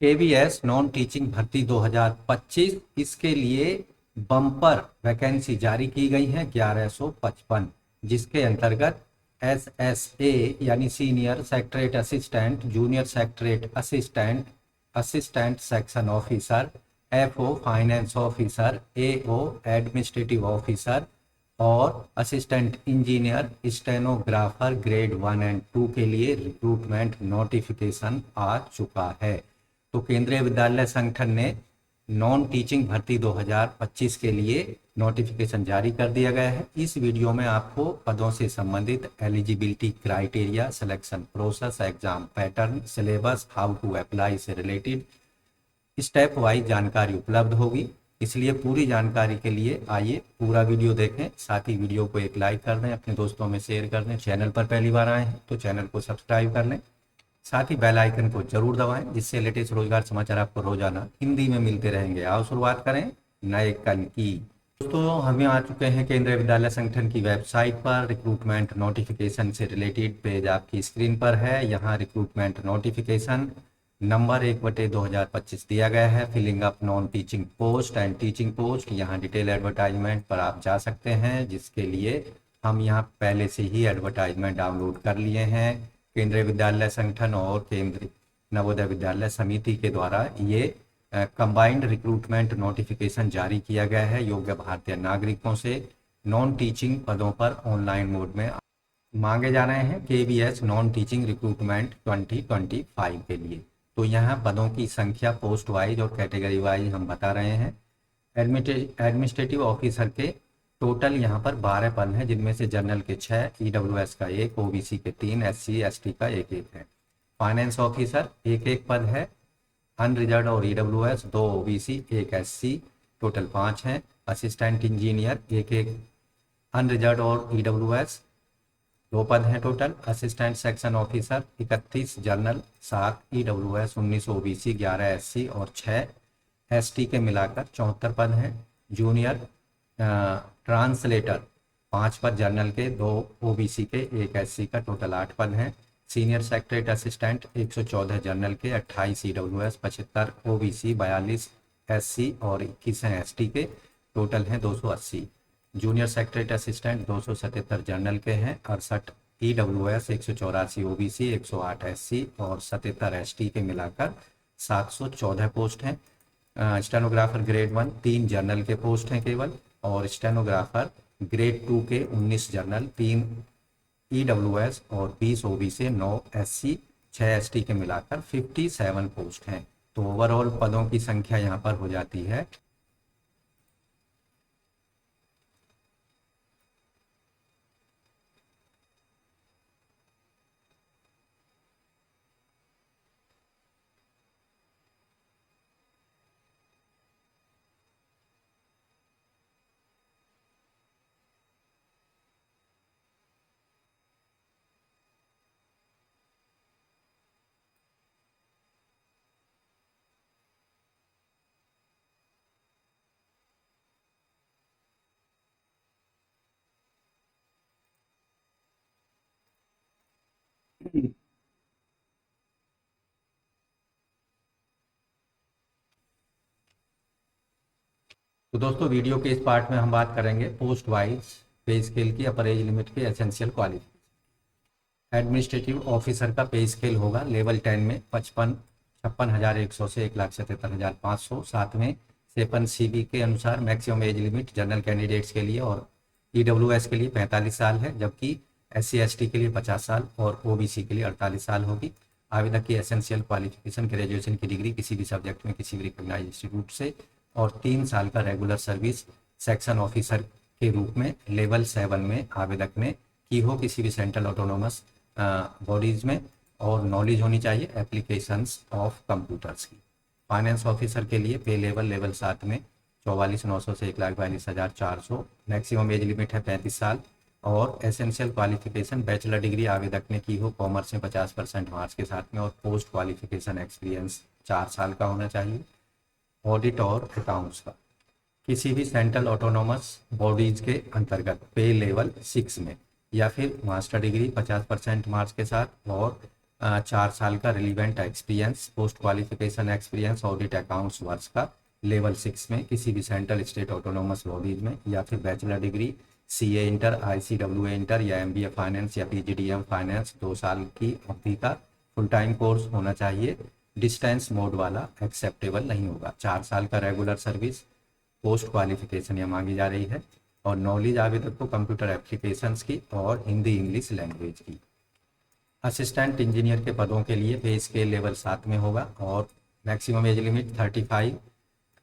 KVS non teaching भर्ती 2025 इसके लिए बम्पर वैकेंसी जारी की गई है 1155, जिसके अंतर्गत एसएसए यानी senior secretary assistant, junior secretary assistant, assistant section officer, FO finance officer, AO administrative officer और असिस्टेंट इंजीनियर स्टेनोग्राफर ग्रेड 1 और 2 के लिए रिक्रूटमेंट नोटिफिकेशन आ चुका है। तो केंद्रीय विद्यालय संगठन ने नॉन टीचिंग भर्ती 2025 के लिए नोटिफिकेशन जारी कर दिया गया है। इस वीडियो में आपको पदों से संबंधित eligibility criteria, selection process, exam pattern, syllabus, how to apply से रिलेटेड स्टेप वाइज जानकारी उपलब्ध होगी। इसलिए पूरी जानकारी के लिए आइए पूरा वीडियो देखें। साथ ही वीडियो को एक लाइक कर दें, अपने दोस्तों में शेयर कर दें। चैनल पर पहली बार आए हैं तो चैनल को सब्सक्राइब कर लें। साथ ही बेल आइकन को जरूर दबाएं, जिससे लेटेस्ट रोजगार समाचार आपको रोजाना हिंदी में मिलते रहेंगे। आओ शुरुआत करें नए कल की। दोस्तों, हमें आ चुके हैं केंद्रीय विद्यालय संगठन की वेबसाइट पर। रिक्रूटमेंट नोटिफिकेशन से रिलेटेड पेज आपकी स्क्रीन पर है। यहाँ रिक्रूटमेंट नोटिफिकेशन नंबर 1/2025 दिया गया है। Filling up non teaching post and teaching post, यहाँ डिटेल एडवर्टाइजमेंट पर आप जा सकते हैं, जिसके लिए हम यहाँ पहले से ही एडवर्टाइजमेंट डाउनलोड कर लिए हैं। केंद्रीय विद्यालय संगठन और केंद्रीय नवोदय विद्यालय समिति के द्वारा ये कंबाइंड रिक्रूटमेंट नोटिफिकेशन जारी किया गया है योग्य भारतीय नागरिकों से नॉन टीचिंग पदों पर ऑनलाइन मोड में मांगे जा रहे हैं। केवीएस नॉन टीचिंग रिक्रूटमेंट 2025 के लिए। तो यहाँ पदों की संख्या पोस्ट वाइज और कैटेगरी वाइज हम बता रहे हैं। एडमिनिस्ट्रेटिव ऑफिसर के टोटल यहाँ पर 12 पद हैं, जिनमें से जनरल के 6, ईडब्ल्यूएस का 1, ओबीसी के 3, एससी एसटी का 1-1 है। फाइनेंस ऑफिसर 1-1 पद है। अनरिजर्व और ईडब्ल्यूएस 2 ओबीसी 1 एससी, टोटल 5 हैं। असिस्टेंट इंजीनियर 1-1 अनरिजर्व और ईडब्ल्यूएस 2 पद हैं total. Assistant section officer 31 general, 7 EWS, 19 OBC, 11 SC और 6 एसटी के मिलाकर 74 पद हैं। जूनियर ट्रांसलेटर 5 पद जनरल के, 2 ओबीसी के, 1 एससी का, टोटल 8 पद हैं। सीनियर सेक्रेटरी असिस्टेंट 114 जनरल के, 28 ईडब्ल्यूएस, 75 ओबीसी, 42 एससी और 21 हैं एसटी के, टोटल हैं 280। जूनियर सेक्रेटरी असिस्टेंट 277 जनरल के हैं, 68 ईडब्ल्यूएस, 184 ओबीसी, 108 एससी और 77 एसटी के मिलाकर 714 पोस्ट हैं। स्टेनोग्राफर ग्रेड 1 3 जनरल के पोस्ट हैं केवल, और स्टेनोग्राफर ग्रेड 2 के 19 जनरल, 3 ईडब्ल्यूएस और 20 ओबीसी, 9 एससी, 6 एसटी के मिलाकर 57 पोस्ट हैं। तो ओवरऑल पदों की संख्या यहाँ पर हो जाती है। तो दोस्तों, वीडियो के इस पार्ट में हम बात करेंगे पोस्ट वाइज पे स्केल की, अपर एज लिमिट के एसेंशियल क्वालिफिकेशन। एडमिनिस्ट्रेटिव ऑफिसर का पे स्केल होगा लेवल 10 में 56,100 से 1,77,500। साथ में 53 सीबी के अनुसार maximum age limit general candidates के लिए और ईडब्ल्यूएस के लिए 45 साल है, जबकि एससी एसटी के लिए 50 साल और ओबीसी के लिए 48 साल होगी। आवेदक की एसेंशियल क्वालिफिकेशन ग्रेजुएशन की डिग्री किसी भी सब्जेक्ट में किसी भी रिकॉग्नाइज्ड इंस्टीट्यूट से और 3 साल का रेगुलर सर्विस सेक्शन ऑफिसर के रूप में लेवल 7 में आवेदक ने की हो किसी भी सेंट्रल ऑटोनोमस बॉडीज में, और नॉलेज होनी चाहिए एप्लीकेशंस ऑफ कंप्यूटर्स की। फाइनेंस ऑफिसर के लिए पे लेवल 7 में 44,900 से 1,42,400। मैक्सिमम एज लिमिट है 35 साल और एसेंशियल क्वालिफिकेशन बैचलर डिग्री आवेदक ने की हो कॉमर्स में 50% मार्क्स के साथ में, और पोस्ट क्वालिफिकेशन एक्सपीरियंस 4 साल का होना चाहिए ऑडिट और अकाउंट्स का। किसी भी सेंट्रल ऑटोनोमस बॉडीज के अंतर्गत पे लेवल 6 में, या फिर मास्टर डिग्री 50% मार्क्स के साथ और 4 साल का relevant experience, post qualification experience audit accounts वर्ष का लेवल 6 में किसी भी सेंट्रल स्टेट ऑटोनोमस बॉडीज में, या फिर bachelor degree CA inter, ICW inter या एमबीए फाइनेंस या पीजीडीएम फाइनेंस 2 साल की अवधि का फुल टाइम कोर्स होना चाहिए। डिस्टेंस मोड वाला एक्सेप्टेबल नहीं होगा। 4 साल का रेगुलर सर्विस, पोस्ट क्वालिफिकेशन यह मांगी जा रही है, और नॉलेज आवेदक को कंप्यूटर एप्लीकेशंस की और हिंदी इंग्लिश लैंग्वेज की। असिस्टेंट इंजीनियर के पदों के लिए पे स्केल लेवल 7 में होगा, और maximum age limit 35।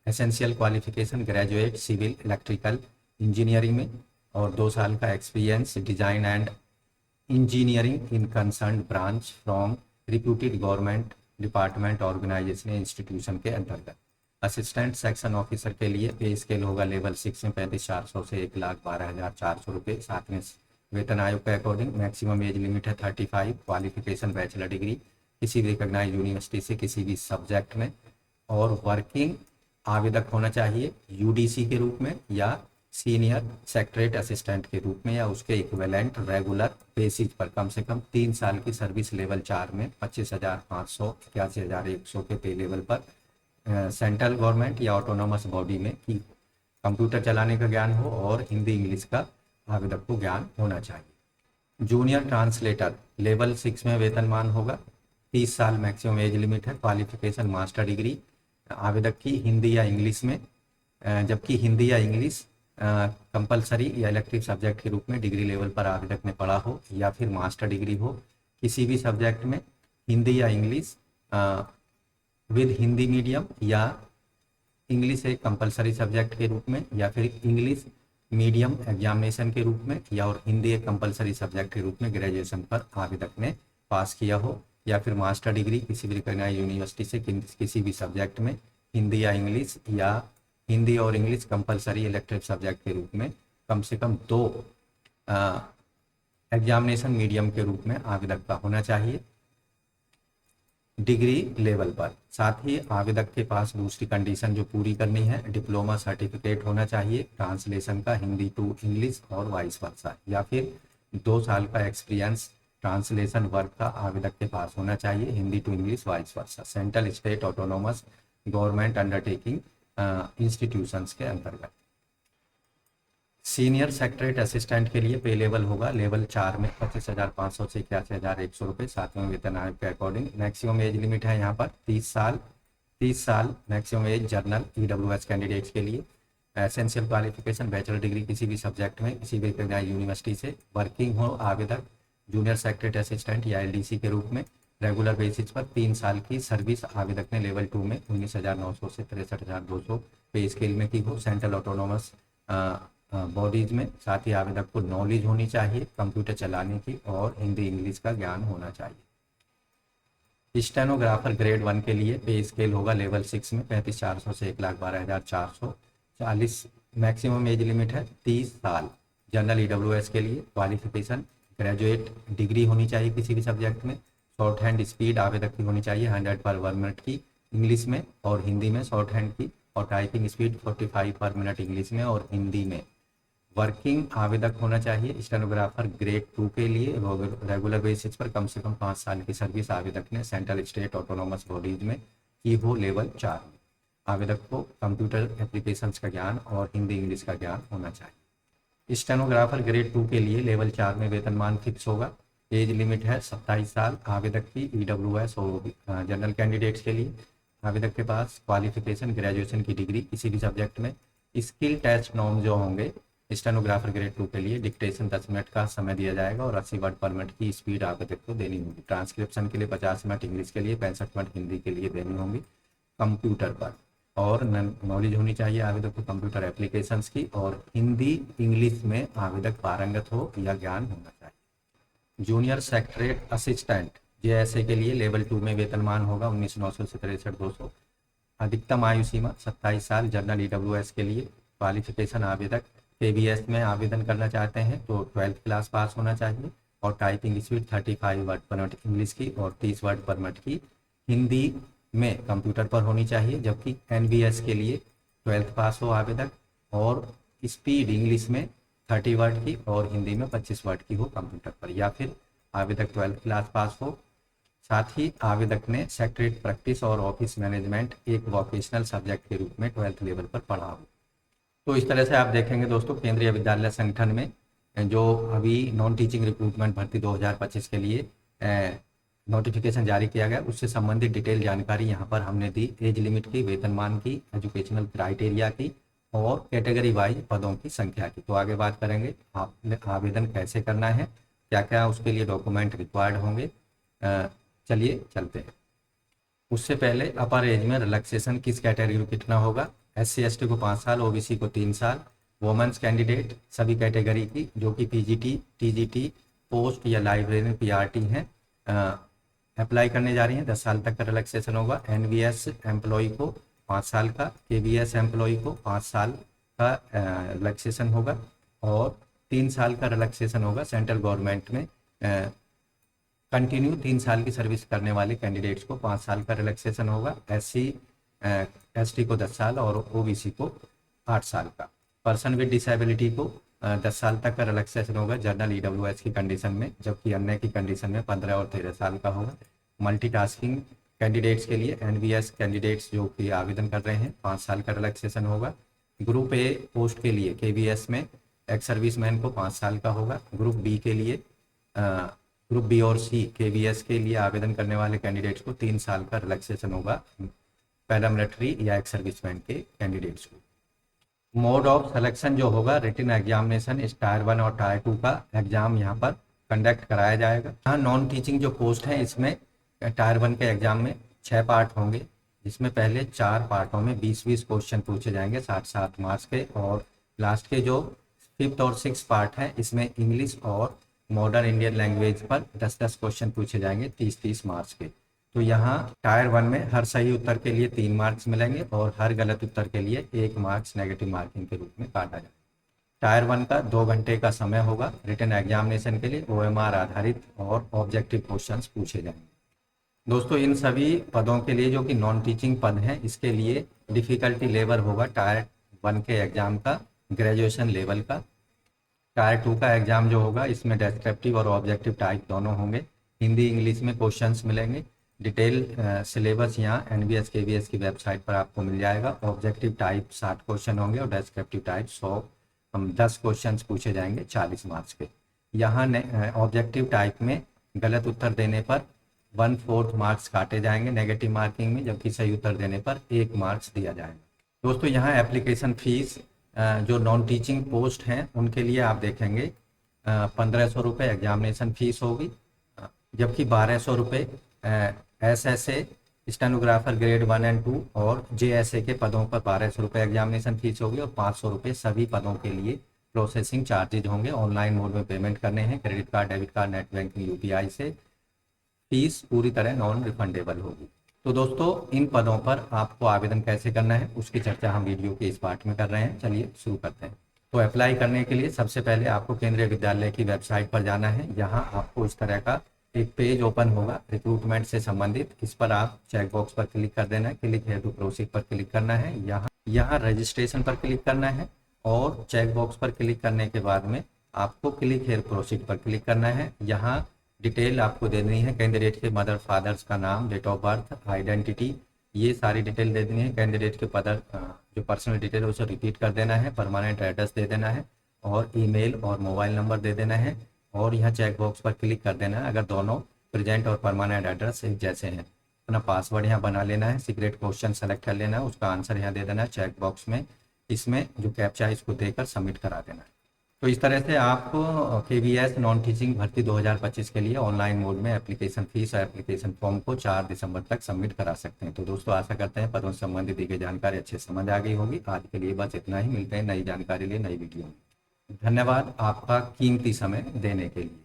Essential qualification graduate civil electrical engineering में, और 2 साल का experience design and engineering in concern branch from reputed government department organisation institution के अंतर्गत। असिस्टेंट सेक्शन ऑफिसर के लिए पे स्केल होगा लेवल 6 में 35,400 से 1,12,400 रुपये। साथ में वेतन आयोग के अकॉर्डिंग मैक्सिमम एज लिमिट है 35। क्वालिफिकेशन बैचलर डिग्री किसी भी रिकॉग्नाइज्ड यूनिवर्सिटी से किसी भी सब्जेक्ट में, और वर्किंग आवेदक होना चाहिए यूडीसी के रूप में या सीनियर सेक्रेटरीट असिस्टेंट के रूप में या उसके इक्विवेलेंट रेगुलर बेसिस पर कम से कम 3 साल की सर्विस लेवल 4 में 25,500 81,100 के पे लेवल पर सेंट्रल गवर्नमेंट या ऑटोनोमस बॉडी में कि कंप्यूटर चलाने का ज्ञान हो और हिंदी इंग्लिश का आवेदक को ज्ञान होना चाहिए। जूनियर ट्रांसलेटर लेवल 6 में वेतनमान होगा, 30 साल मैक्सिमम एज लिमिट है। क्वालिफिकेशन मास्टर डिग्री आवेदक की हिंदी या इंग्लिश में, जबकि हिंदी या इंग्लिश कंपलसरी या इलेक्टिव सब्जेक्ट के रूप में डिग्री लेवल पर आवेदक ने पढ़ा हो, या फिर मास्टर डिग्री हो किसी भी सब्जेक्ट में, हिंदी या इंग्लिश विद हिंदी मीडियम या इंग्लिश एक कंपलसरी सब्जेक्ट के रूप में, या फिर इंग्लिश मीडियम एग्जामिनेशन के रूप में, या और हिंदी एक कंपलसरी सब्जेक्ट के रूप में ग्रेजुएशन पर आवेदक ने पास किया हो, या फिर मास्टर डिग्री किसी भी रिकॉग्नाइज्ड यूनिवर्सिटी से किसी भी सब्जेक्ट में हिंदी या इंग्लिश या हिंदी और इंग्लिश कंपलसरी इलेक्टिव सब्जेक्ट के रूप में कम से कम 2 एग्जामिनेशन मीडियम के रूप में आवेदक का होना चाहिए डिग्री लेवल पर। साथ ही आवेदक के पास दूसरी कंडीशन जो पूरी करनी है, डिप्लोमा सर्टिफिकेट होना चाहिए ट्रांसलेशन का हिंदी टू इंग्लिश और वाइस वर्सा, या फिर 2 साल का एक्सपीरियंस ट्रांसलेशन वर्क का आवेदक के पास होना चाहिए Hindi to English vice versa central state autonomous government undertaking institutions के अंतर्गत। सीनियर सेक्रेटरीट असिस्टेंट के लिए पे लेवल होगा लेवल 4 में 25,500 से 81,100 रुपये। साथ में वेतन आयोग के अकॉर्डिंग मैक्सिमम एज लिमिट है यहाँ पर 30 साल maximum age journal EWS candidates के लिए। एसेंशियल क्वालिफिकेशन बैचलर डिग्री किसी भी सब्जेक्ट में किसी भी यूनिवर्सिटी से। वर्किंग हो आवेदक जूनियर सेक्रेटरी असिस्टेंट या एलडीसी के रूप में रेगुलर बेसिस पर 3 साल की सर्विस आवेदक ने लेवल 2 में 19,900 से 63,200 पे स्केल में की हो सेंट्रल ऑटोनोमस बॉडीज में। साथ ही आवेदक को नॉलेज होनी चाहिए कंप्यूटर चलाने की और हिंदी इंग्लिश का ज्ञान होना चाहिए। स्टेनोग्राफर ग्रेड 1 के लिए पे स्केल होगा लेवल 6 में 35,400 से 1,12,440। मैक्सिमम एज लिमिट है 30 साल। जनरल ईडब्ल्यूएस के लिए क्वालिफिकेशन ग्रेजुएट डिग्री होनी चाहिए किसी भी सब्जेक्ट में। शॉर्ट हैंड स्पीड आवेदक की होनी चाहिए 100 पर वर मिनट की इंग्लिश में और हिंदी में शॉर्ट हैंड की, और टाइपिंग स्पीड 45 पर मिनट इंग्लिश में और हिंदी में। वर्किंग आवेदक होना चाहिए स्टेनोग्राफर ग्रेड 2 के लिए रेगुलर बेसिस पर कम से कम 5 साल की सर्विस आवेदक ने सेंट्रल स्टेट ऑटोनोमस बॉडीज में की हो लेवल 4 में। आवेदक को कंप्यूटर एप्लीकेशंस का ज्ञान और हिंदी इंग्लिश का ज्ञान होना चाहिए। स्टेनोग्राफर ग्रेड 2 के लिए लेवल 4 में वेतनमान फिक्स होगा। एज लिमिट है 27 साल आवेदक की ईडब्ल्यूएस और जनरल कैंडिडेट्स के लिए। आवेदक के पास क्वालिफिकेशन ग्रेजुएशन की डिग्री किसी भी सब्जेक्ट में। स्किल टेस्ट नॉर्म जो होंगे स्टेनोग्राफर ग्रेड 2 के लिए डिक्टेशन 10 मिनट का समय दिया जाएगा और 80 वर्ड पर मिनट की स्पीड आवेदक को देनी होगी। ट्रांसक्रिप्शन के लिए 50 मिनट इंग्लिश के लिए 65 मिनट हिंदी के लिए देनी होंगी कंप्यूटर पर। और नॉलेज होनी चाहिए आवेदक को कंप्यूटर एप्लीकेशंस की और हिंदी इंग्लिश में आवेदक पारंगत हो या ज्ञान होना चाहिए। जूनियर सेक्रेटरीट असिस्टेंट जेएसए के लिए लेवल 2 में वेतनमान होगा 19,900 से 63,200। अधिकतम आयु सीमा 27 साल। जनरल ईडब्ल्यूएस के लिए क्वालिफिकेशन आवेदक केबीएस में आवेदन करना चाहते हैं तो 12th क्लास पास होना चाहिए और टाइपिंग स्पीड 35 वर्ड पर मिनट इंग्लिश की और 30 वर्ड पर मिनट की हिंदी में कंप्यूटर पर होनी चाहिए। जबकि एनबीएस के लिए 12th पास हो आवेदक और स्पीड इंग्लिश में 30 वर्ड की और हिंदी में 25 वर्ड की हो कंप्यूटर पर, या फिर आवेदक 12th क्लास पास हो साथ ही आवेदक ने सेक्रेटरी प्रैक्टिस और ऑफिस मैनेजमेंट एक वोकेशनल सब्जेक्ट के रूप में 12th लेवल पर पढ़ा हो। तो इस तरह से आप देखेंगे दोस्तों, केंद्रीय विद्यालय संगठन में जो अभी नॉन टीचिंग रिक्रूटमेंट भर्ती 2025 के लिए नोटिफिकेशन जारी किया गया, उससे संबंधित डिटेल जानकारी यहाँ पर हमने दी। एज लिमिट की, वेतनमान की, एजुकेशनल क्राइटेरिया की और कैटेगरी वाइज पदों की संख्या की। तो आगे बात करेंगे आपने आवेदन कैसे करना है, क्या क्या उसके लिए डॉक्यूमेंट रिक्वायर्ड होंगे। चलिए चलते हैं। उससे पहले अपर एज में रिलैक्सेशन किस कैटेगरी को कितना होगा। SC/ST को 5 साल, OBC को 3 साल, वुमेन्स कैंडिडेट सभी कैटेगरी की जो कि PGT, TGT, पोस्ट या लाइब्रेरी PRT हैं अप्लाई करने जा रही हैं, 10 साल तक का रिलैक्सेशन होगा। NVS एम्प्लॉय को 5 साल का, KVS एम्प्लॉय को 5 साल का रिलैक्सेशन होगा और 3 साल का रिलैक्सेशन होगा सेंट्रल गवर्नमेंट में कंटिन्यू 3 साल की सर्विस करने वाले कैंडिडेट्स को 5 साल का रिलैक्सेशन होगा। SC/ST को 10 साल और OBC को 8 साल का। पर्सन विद डिसेबिलिटी को 10 साल तक का रिलैक्सेशन होगा जनरल EWS की कंडीशन में, जबकि अन्य की कंडीशन में 15 और 13 साल का होगा। मल्टीटास्किंग कैंडिडेट्स के लिए NVS कैंडिडेट्स जो कि आवेदन कर रहे हैं 5 साल का रिलैक्सेशन होगा। ग्रुप A पोस्ट के लिए KVS में एक्स सर्विसमैन को 5 साल का होगा। ग्रुप B के लिए ग्रुप B और C KVS के लिए आवेदन करने वाले कैंडिडेट्स को 3 साल का रिलैक्सेशन होगा पैरामिलिट्री या एक्स सर्विसमैन के कैंडिडेट्स को। मोड ऑफ सिलेक्शन जो होगा, रिटन एग्जामिनेशन इस टायर 1 और टायर 2 का एग्जाम यहाँ पर कंडक्ट कराया जाएगा। यहाँ नॉन टीचिंग जो पोस्ट है इसमें टायर 1 के एग्जाम में 6 पार्ट होंगे, जिसमें पहले 4 पार्टों में 20-20 क्वेश्चन पूछे जाएंगे 60-60 मार्क्स के, और लास्ट के जो 5th और 6th पार्ट है इसमें इंग्लिश और मॉडर्न इंडियन लैंग्वेज पर 10-10 क्वेश्चन पूछे जाएंगे 30-30 मार्क्स के। तो यहाँ टायर 1 में हर सही उत्तर के लिए 3 मार्क्स मिलेंगे और हर गलत उत्तर के लिए 1 मार्क्स नेगेटिव मार्किंग के रूप में काटा जाएगा। टायर 1 का 2 घंटे का समय होगा। रिटन एग्जामिनेशन के लिए OMR आधारित और ऑब्जेक्टिव क्वेश्चंस पूछे जाएंगे। दोस्तों इन सभी पदों के लिए जो कि नॉन टीचिंग पद हैं, इसके लिए डिफिकल्टी लेवल होगा टायर 1 के एग्जाम का ग्रेजुएशन लेवल का। टायर 2 का एग्जाम जो होगा इसमें डेस्क्रिप्टिव और ऑब्जेक्टिव टाइप दोनों होंगे। हिंदी इंग्लिश में क्वेश्चंस मिलेंगे। डिटेल सिलेबस यहाँ NVS KVS की वेबसाइट पर आपको मिल जाएगा। ऑब्जेक्टिव टाइप 60 क्वेश्चन होंगे और डेस्क्रिप्टिव टाइप 10 क्वेश्चन पूछे जाएंगे 40 मार्क्स के। यहाँ ऑब्जेक्टिव टाइप में गलत उत्तर देने पर 1/4 मार्क्स काटे जाएंगे नेगेटिव मार्किंग में, जबकि सही उत्तर देने पर 1 मार्क्स दिया जाएगा। दोस्तों यहाँ एप्लीकेशन फीस जो नॉन टीचिंग पोस्ट हैं उनके लिए आप देखेंगे 1500 रुपये एग्जामिनेशन फीस होगी, जबकि 1200 रुपये SSA स्टेनोग्राफर ग्रेड 1 और 2 और JSA के पदों पर 1200 रुपये एग्जामिनेशन फीस होगी और 500 रुपये सभी पदों के लिए प्रोसेसिंग चार्जेज होंगे। ऑनलाइन मोड में पेमेंट करने हैं, credit card, debit card, net banking, UPI से। फीस पूरी तरह नॉन रिफंडेबल होगी। तो दोस्तों इन पदों पर आपको आवेदन कैसे करना है उसकी चर्चा हम वीडियो के इस पार्ट में कर रहे हैं। चलिए शुरू करते हैं। तो अप्लाई करने के लिए सबसे पहले आपको केंद्रीय विद्यालय की वेबसाइट पर जाना है। यहाँ आपको इस तरह का एक पेज ओपन होगा रिक्रूटमेंट से संबंधित। इस पर आप चेक बॉक्स पर क्लिक कर देना है, क्लिक है टू प्रोसीड पर क्लिक करना है, यहाँ रजिस्ट्रेशन पर क्लिक करना है और चेक बॉक्स पर क्लिक करने के बाद में आपको क्लिक हेयर प्रोसीड पर क्लिक करना है। यहाँ डिटेल आपको दे देनी है, कैंडिडेट के मदर फादर्स का नाम, डेट ऑफ बर्थ, आइडेंटिटी, ये सारी डिटेल दे देनी है। कैंडिडेट के जो पर्सनल डिटेल है उसे रिपीट कर देना है, परमानेंट एड्रेस दे देना है और ईमेल और मोबाइल नंबर दे देना है और यहाँ चेक बॉक्स पर क्लिक कर देना है अगर दोनों प्रेजेंट और परमानेंट एड्रेस एक जैसे हैं। अपना पासवर्ड यहाँ बना लेना है, सीक्रेट क्वेश्चन सेलेक्ट कर लेना है, उसका आंसर यहाँ दे देना है चेक बॉक्स में, इसमें जो कैप्चा है इसको देकर सबमिट करा देना है। तो इस तरह से आप KVS नॉन टीचिंग भर्ती 2025 के लिए ऑनलाइन मोड में एप्लीकेशन फीस और एप्लीकेशन फॉर्म को 4 दिसंबर तक सबमिट करा सकते हैं। तो दोस्तों आशा करते हैं पदों से संबंधित दी गई जानकारी अच्छे समझ आ गई होगी। आज के लिए बस इतना ही, मिलते हैं नई जानकारी लिए नई वीडियो में। धन्यवाद आपका कीमती समय देने के लिए।